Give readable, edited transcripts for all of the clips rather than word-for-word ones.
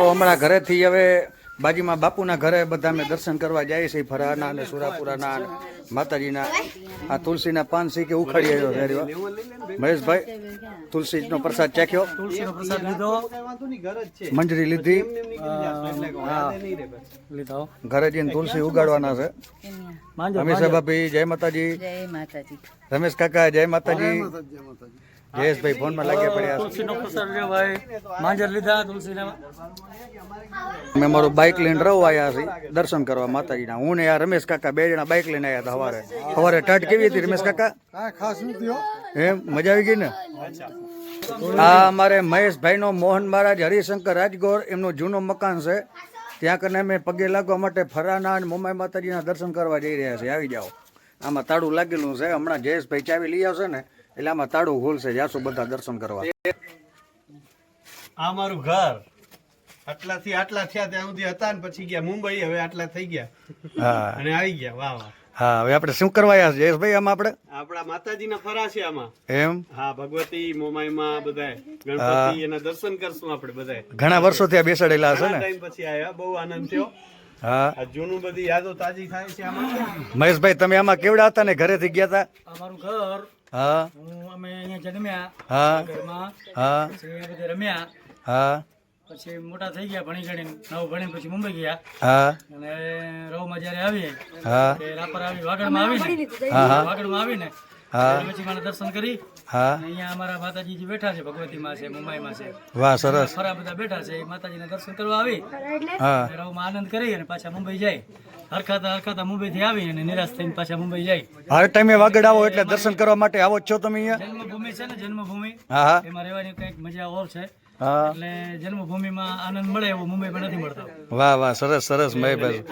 હમણાં ઘરેથી હવે બાજુમાં બાપુના ઘરે બધા અમે દર્શન કરવા જઈએ છીએ ફરાના અને સુરાપુરાના અને માતાજીના આ તુલસીના પાન સી કે ઉખાડી આવ્યો છે મહેશભાઈ તુલસીનો પ્રસાદ ચાખ્યો તુલસીનો પ્રસાદ લીધો મંજરી લીધી લીધો ઘરે જઈને તુલસી ઉગાડવાના છે અમીષા ભાભી જય માતાજી રમેશ કાકા જય માતાજી જયેશભાઈ ફોનમાં લાગ્યા પડ્યા તુલસીનો પ્રસાદ લ્યો ભાઈ માંજર લીધા તુલસીના અમે મારું બાઇક લઈને રહું આવ્યા છીએ દર્શન કરવા માતાજીના હું ને આ રમેશ કાકા બે જણા બાઇક લઈને આવ્યા હતા સવારે ટાટ કેવી હતી રમેશ કાકા ખાસ નથી એમ મજા આવી ગઈ ને આ અમારે મહેશભાઈનો મોહન મહારાજ હરિશંકર રાજગોર એમનું જૂનું મકાન છે ત્યાં કને અમે પગે લાગવા માટે ફરાના અને મોમાઈ માતાજીના દર્શન કરવા જઈ રહ્યા છીએ આવી જાઓ આમાં તાળું લાગેલું છે હમણાં જયેશભાઈ ચાવી લઈ આવશે ને એટલે આમાં તાળું ખોલશે જાશું બધા દર્શન કરવા આ મારું ઘર આટલાથી આટલા થયા ત્યાં સુધી હતા ને પછી ગયા મુંબઈ હવે આટલા થઈ ગયા હા અને આવી ગયા વાહ વાહ હા હવે આપણે શું કરવા આવ્યા છે જયેશભાઈ આમાં આપણે આપણા માતાજીના ફરા છે આમાં એમ હા ભગવતી મોમાઈમાં બધાય ગણપતિ એના દર્શન કરશું આપણે બધાય ઘણા વર્ષો ત્યાં બેસાડેલા હશે ને ટાઈમ પછી આવ્યા બહુ આનંદ થયો હા આ જૂનું બધી યાદો તાજી થાય છે આમાં મહેશભાઈ તમે આમાં કેવડા હતા ને ઘરેથી ગયા હતા અમારું ઘર હા અમે અહીંયા જન્મ્યા હા ઘરમાં હા પછી અહીંયા બધે રમ્યા હા પછી મોટા થઈ ગયા ભણી ગણીને નવ ભણીને પછી મુંબઈ ગયા હા અને રવમાં જ્યારે આવીએ હા તે રાપર આવી વાગડમાં આવીને વાગડમાં આવીને હા પછી મને દર્શન કરી હા અને અહીંયા અમારા માતાજી જે બેઠા છે ભગવતીમાં છે મુંબઈમાં છે વાહ સરસ ફરા બધા બેઠા છે એ માતાજીના દર્શન કરવા આવી હા રવમાં આનંદ કરી અને પાછા મુંબઈ જાય હરખાતા મુંબઈ થી આવી અને નિરાશ થઈને પાછા મુંબઈ જાય હર ટાઈમે વાગડ આવો એટલે દર્શન કરવા માટે આવો જ છો તમે અહીંયા જન્મભૂમિ છે ને જન્મભૂમિ હા હા એમાં રહેવાની કંઈક મજા ઓર છે હા એટલે જન્મભૂમિમાં આનંદ મળે એવું મુંબઈમાં નથી મળતો વાહ વાહ સરસ સરસ મહેશભાઈ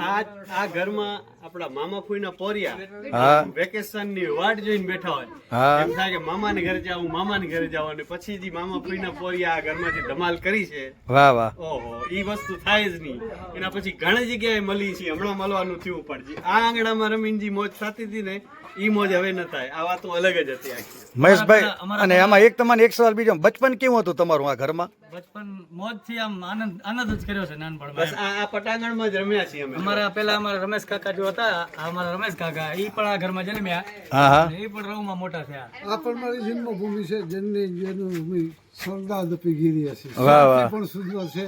આ ઘરમાં આપણા મામા ફૂઈના પોરિયા હા વેકેશન ની વાટ જોઈને બેઠા હોય હા એમ થાય કે મામાને ઘરે જાવું મામાને ઘરે જાવ અને પછી જે મામા ફૂઈના પોરિયા આ ઘરમાં જે ધમાલ કરી છે વાહ વાહ ઓહો ઈ વસ્તુ થાય જ નહીં એના પછી ઘણી જગ્યાએ મળી છે હમણાં મળવાનું થયું પણ આ આંગણામાં રમીને જે મોજ થતી હતી ને ઈ મોજ હવે ન થાય આ વાતો અલગ જ હતી આખી મહેશભાઈ અને આમાં એક તમારે એક સવાલ બીજો બચપન કેવું હતું તમારું આ ઘરમાં બચપન મોજ થી આમ આનંદ જ કર્યો છે નાનપણમાં બસ આ પટાંગણમાં જ રમ્યા છીએ અમે અમારા રમેશ કાકા જો હતા અમારા રમેશ કાકા એ પણ આ ઘરમાં જન્મ્યા હા હા એ પણ રવમાં મોટા થયા આ પણ મારી જન્મભૂમિ છે જેની જન્મભૂમિ સ્વર્ગાદપી ગીરી હશે વાહ વાહ પણ શુદ્ધ છે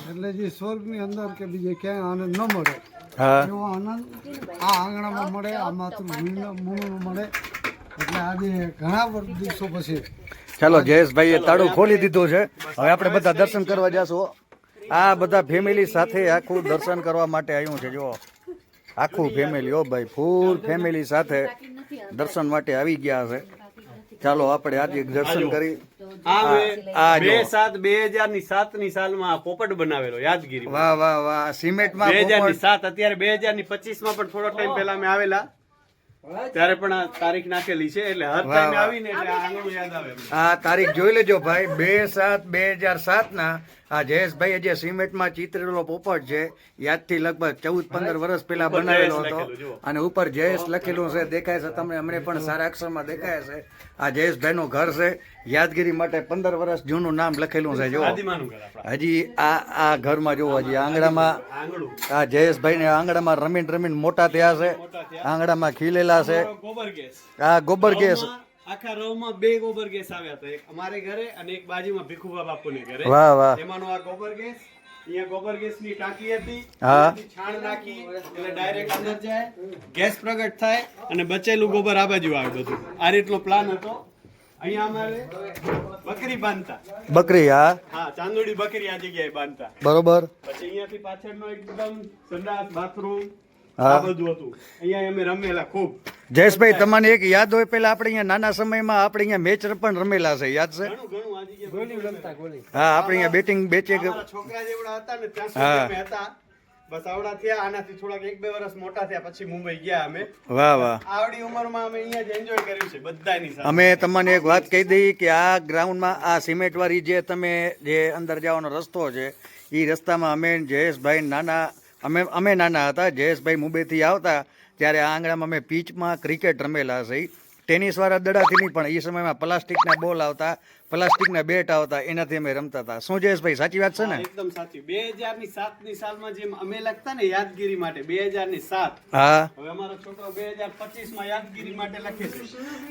એટલે જે સ્વર્ગની અંદર કે બીજે ક્યાંય આનંદ ન મળે હા એવો આનંદ આ આંગણામાં મળે આ માતૃભૂમિમાં મળે એટલે આજે ઘણા દિવસો પછી ચાલો જયેશભાઈએ તાળું ખોલી દીધું છે હવે આપણે બધા દર્શન કરવા જશું આ બધા ફેમિલી સાથે આખું દર્શન કરવા માટે આવ્યું છે જો આખું ફેમિલી ઓ ભાઈ ફૂલ ફેમિલી સાથે દર્શન માટે આવી ગયા છે ચાલો આપણે આજે દર્શન કરી આ જો 2007 ની સાલમાં પોપટ બનાવેલો યાદગીરી વાહ વાહ વાહ સિમેન્ટમાં 2007 અત્યારે 2025 માં પણ થોડો ટાઈમ પહેલા અમે આવેલા ત્યારે પણ આ તારીખ નાખેલી છે એટલે હર ટાઈમે આવીને એટલે આંગણું યાદ આવે આ તારીખ જોઈ લેજો ભાઈ 2/7/2007 ના આ જયેશભાઈ જે સિમેન્ટમાં ચિતરેલો પોપટ છે યાદથી લગભગ 14-15 વર્ષ પહેલા બનાવેલો હતો અને ઉપર જયેશ લખેલું છે દેખાય છે તમને અમને પણ સારા અક્ષરમાં દેખાય છે આ જયેશભાઈ નું ઘર છે યાદગીરી માટે 15 વર્ષ જૂનું નામ લખેલું છે જો હજી આ ઘરમાં જો હજી આંગણામાં આ જયેશભાઈ ને આંગણામાં રમીને મોટા થયા છે આંગણામાં ખીલેલા છે આ ગોબર ગેસ આખા રોમાં 2 ગોબર ગેસ આવ્યા હતા એક અમારે ઘરે અને એક બાજુમાં ભીખુબા બાપુને ઘરે વાહ વાહ એમાંનો આ ગોબર ગેસ અહીંયા ગોબર ગેસ ની ટાંકી હતી હા છાણ નાખી એટલે ડાયરેક્ટ અંદર જાય ગેસ પ્રગટ થાય અને બચેલું ગોબર આ બાજુ આવે બધું આ રીતનો પ્લાન હતો અહીંયા અમારે બકરી બાંધતા બકરી હા ચાંદોડી બકરી આ જગ્યાએ બાંધતા બરોબર પછી અહીંયાથી પાછળનો એકદમ સંડાસ બાથરૂમ હા બધું હતું અહીંયા અમે રમેલા ખૂબ જયેશભાઈ તમને એક યાદ હોય પેલા આપણે અહીંયા નાના સમયમાં આપણે અહીંયા મેચ પણ રમેલા છે યાદ છે ઘણું આ જગ્યાએ હા આપણે અહીંયા બેટિંગ બેચે અમારા છોકરા જેવડા હતા ને ત્યાં સુધી અમે હતા બસ આવડા થયા આનાથી થોડાક 1-2 વર્ષ મોટા થયા પછી મુંબઈ ગયા અમે વાહ વાહ આવડી ઉંમરમાં અમે અહીંયા જ એન્જોય કર્યું છે બધાની સાથે અમે તમને એક વાત કહી દઈએ કે આ ગ્રાઉન્ડમાં આ સિમેન્ટ વાળી જે તમે જે અંદર જવાનો રસ્તો છે એ રસ્તામાં અમે જયેશભાઈ અમે નાના હતા જયેશભાઈ મુંબઈથી આવતા ત્યારે આ આંગણામાં અમે પીચમાં ક્રિકેટ રમેલા છે ટેનિસ વાળા દડાથી નહીં પણ એ સમયમાં પ્લાસ્ટિકના બોલ આવતા, પ્લાસ્ટિકના બેટ આવતા, એનાથી અમે રમતા હતા. શું જયેશભાઈ સાચી વાત છે ને? એકદમ સાચી. 2007ની સાલમાં જેમ અમે લખતા ને યાદગીરી માટે 2007, હા, હવે અમારો છોકરો 2025માં યાદગીરી માટે લખે છે.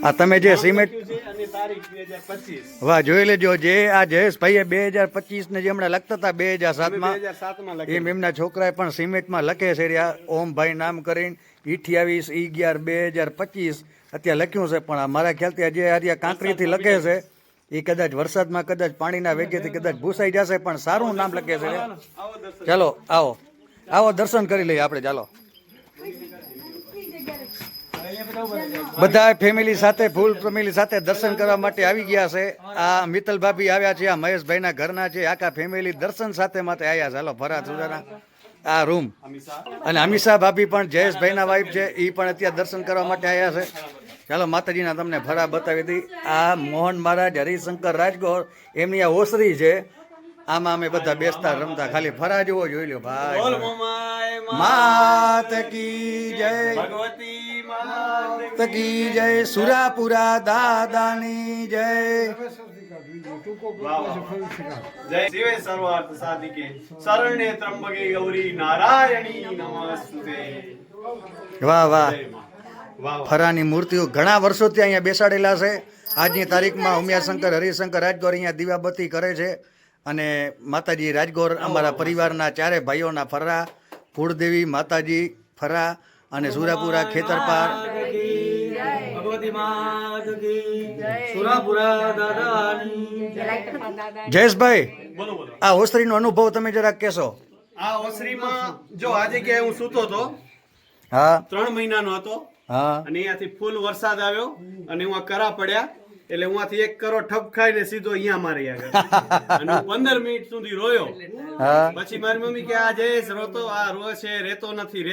આ તમે જે સિમેન્ટ, લખ્યું છે અને તારીખ 2025. વાહ, જોઈ લેજો. જે આ જયેશભાઈએ 2025 ને જે હમણાં લખતા હતા 2007માં, 2007માં એમ લખ્યું. એમના છોકરાએ પણ સિમેન્ટમાં લખે છે રહ્યા ઓમભાઈ નામ કરીને 28/11/2025 અત્યારે લખ્યું છે. પણ આ મારા ખ્યાલથી આજે આ કાંકરીથી લખે છે એ કદાચ વરસાદમાં કદાચ પાણીના વેગેથી કદાચ ભૂસાઈ જશે, પણ સારું નામ લખે છે. આવો દર્શન. ચાલો આવો આવો દર્શન કરી લઈએ આપણે. ચાલો બધા ફેમિલી સાથે, ફૂલ ફેમિલી સાથે દર્શન કરવા માટે આવી ગયા છે. આ મિત્તલ ભાભી આવ્યા છે, આ મહેશભાઈના ઘરના છે, આખા ફેમિલી દર્શન સાથે માટે આવ્યા છે. ચાલો ફરા સુધારા આ રૂમ. અને અમીષા ભાભી પણ જયેશભાઈના વાઇફ છે, એ પણ અત્યારે દર્શન કરવા માટે આવ્યા છે. ચાલો માતાજીના તમને ફરા બતાવી હતી. આ મોહન મહારાજ હરિશંકર રાજગોર એમની આ ઓસરી છે. આમાં અમે બધા બેસતા રમતા. ખાલી ફરા જેવો જોઈ લો બોલ ભાઈ. મોમાય માત કી જય, ભગવતી માત કી જય, સુરાપુરા દાદાની જય. જય શિવે સર્વાર્થ સાધિકે શરણ્ય ત્રંબકે ગૌરી નારાયણી નમસ્તુતે. વાહ વાહ. જય માં. વાહ વાહ. ફરાની મૂર્તિઓ ઘણા વર્ષોથી અહીંયા બેસાડેલા છે. આજની તારીખમાં ઉમિયાશંકર હરિશંકર રાજગોર અહીંયા દીવાબત્તી કરે છે. અને માતાજી રાજગોર અમારા પરિવારના ચારે ભાઈઓના ફરા, કુળદેવી માતાજી ફરા અને સુરાપુરા ખેતરપાર. ભગવતી માત કી સુરાપુરા દાદાની જયેશભાઈ, બોલો બોલો. આ ઓસરીનો અનુભવ તમે જરાક કહેશો. આ ઓસરીમાં જો આ જગ્યાએ હું સૂતો હતો, હા 3 મહિનાનો હતો, હા અને અહીંયાથી ફૂલ વરસાદ આવ્યો અને હું આ કરા પડ્યા એટલે હું આથી 1 કરો ઠપ ખાઈને સીધો અહીંયા મારી આગળ અને હું 15 મિનિટ સુધી રોયો. હા પછી મારી મમ્મી કે આ જયેશ રોતો, આ રો છે, રેતો નથી.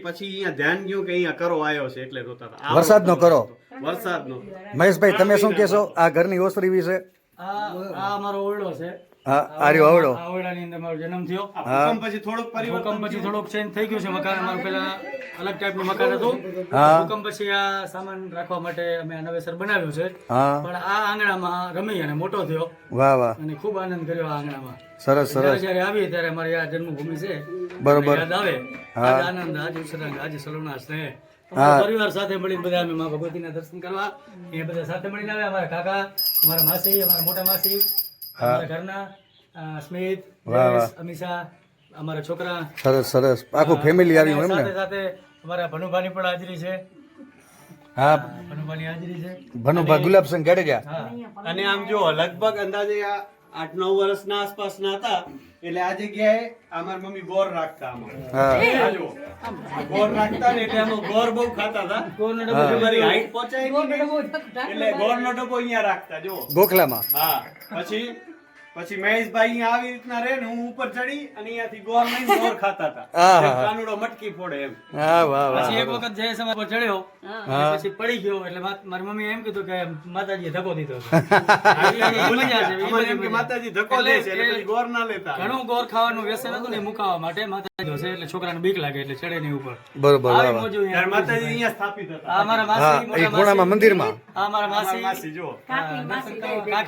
પછી અહીંયા ધ્યાન ગયું કે અહીંયા કરો આવ્યો છે એટલે રોતા હતા. આવો વરસાદનો કરો. વરસાદનો. મહેશભાઈ તમે શું કહેશો આ ઘરની ઓસરી વિશે? આ અમારો ઓરડો છે. હા આર્યો આવડો. આ ઓરડાની અંદર મારો જન્મ થયો. આ ભૂકંપ પછી થોડુંક પરિવર્તન ભૂકંપ પછી થોડોક ચેન્જ થઈ ગયું છે મકાન. અમારું પેલા અલગ ટાઈપનું મકાન હતું. હા. ભૂકંપ પછી આ સામાન રાખવા માટે અમે આ નવેસર બનાવ્યું છે. હા પણ આ આંગણામાં રમી અને મોટો થયો વાહ વાહ, અને ખૂબ આનંદ કર્યો આ આંગણામાં. સરસ જ્યારે સરસ. જ્યારે આવીએ ત્યારે અમારી આ જન્મભૂમિ છે બરોબર. યાદ આવે. હા. આજ આનંદ, આજ ઉત્સાહ, આજ સલોના સ્નેહ. હા. અમારા પરિવાર સાથે મળીને બધા અમે માં ભગવતીના દર્શન કરવા એ બધા સાથે મળીને આવે. અમારા કાકા, અમારા માસી, અમારા મોટા માસી, અમારા ઘરના સ્મિત, વાહ, વાહ. અમીષા, અમારા છોકરા, સરસ સરસ. આખું ફેમિલી આવ્યું એમ સાથે ને? સાથે અમારા ભનુભાની પણ હાજરી છે. હા ભનુભાની હાજરી છે. ભનુભા ગુલાબસિંહ જાડેજા. હા. અને આમ જો લગભગ અંદાજે આ 8-9 વર્ષના આસપાસના હતા એટલે આ જગ્યાએ અમારી મમ્મી ગોર રાખતા આમાં. હા આ જુઓ. આ ગોર રાખતા ને એટલે આમાં ગોર બહુ ખાતા હતા. ગોળનો ડબ્બો હા. તમારી હાઈટ પહોંચાય નહીં ને, એટલે ગોળનો ડબ્બો અહીંયા રાખતા જો. ગોખલામાં. હા. પછી મહેશભાઈ અહીંયા આવી રીતના રહે ને હું ઉપર ચડી અને અહીંયાથી ગોર લઈને ગોર ખાતા હતા. આહા. જેમ કાનુડો મટકી ફોડે એમ. હા વાહ વાહ. પછી એક વખત જય સમય પર ચડ્યો અને પછી પડી ગયો એટલે મારી મમ્મી એમ કીધું કે માતાજીએ ધક્કો દીધો હતો. ભૂલી ગયા છે. અમારે એમ કે માતાજી ધક્કો દે છે એટલે પછી ગોર ના લેતા. ઘણું ગોર ખાવાનું વ્યસન હતું ને એ મુકાવા માટે માતાજી હશે એટલે છોકરાને બીક લાગે એટલે ચડે નહીં ઉપર. બરોબર વાહ આવી વાહ. મોજો ત્યારે અહીંયા. માતાજી અહીંયા સ્થાપિત હતા. આ મારા હા માસી, એ મોટા ખૂણામાં માસી, મંદિરમાં. આ મારા અમારા માસી, માસી જો. દર્શન કરવા કાકી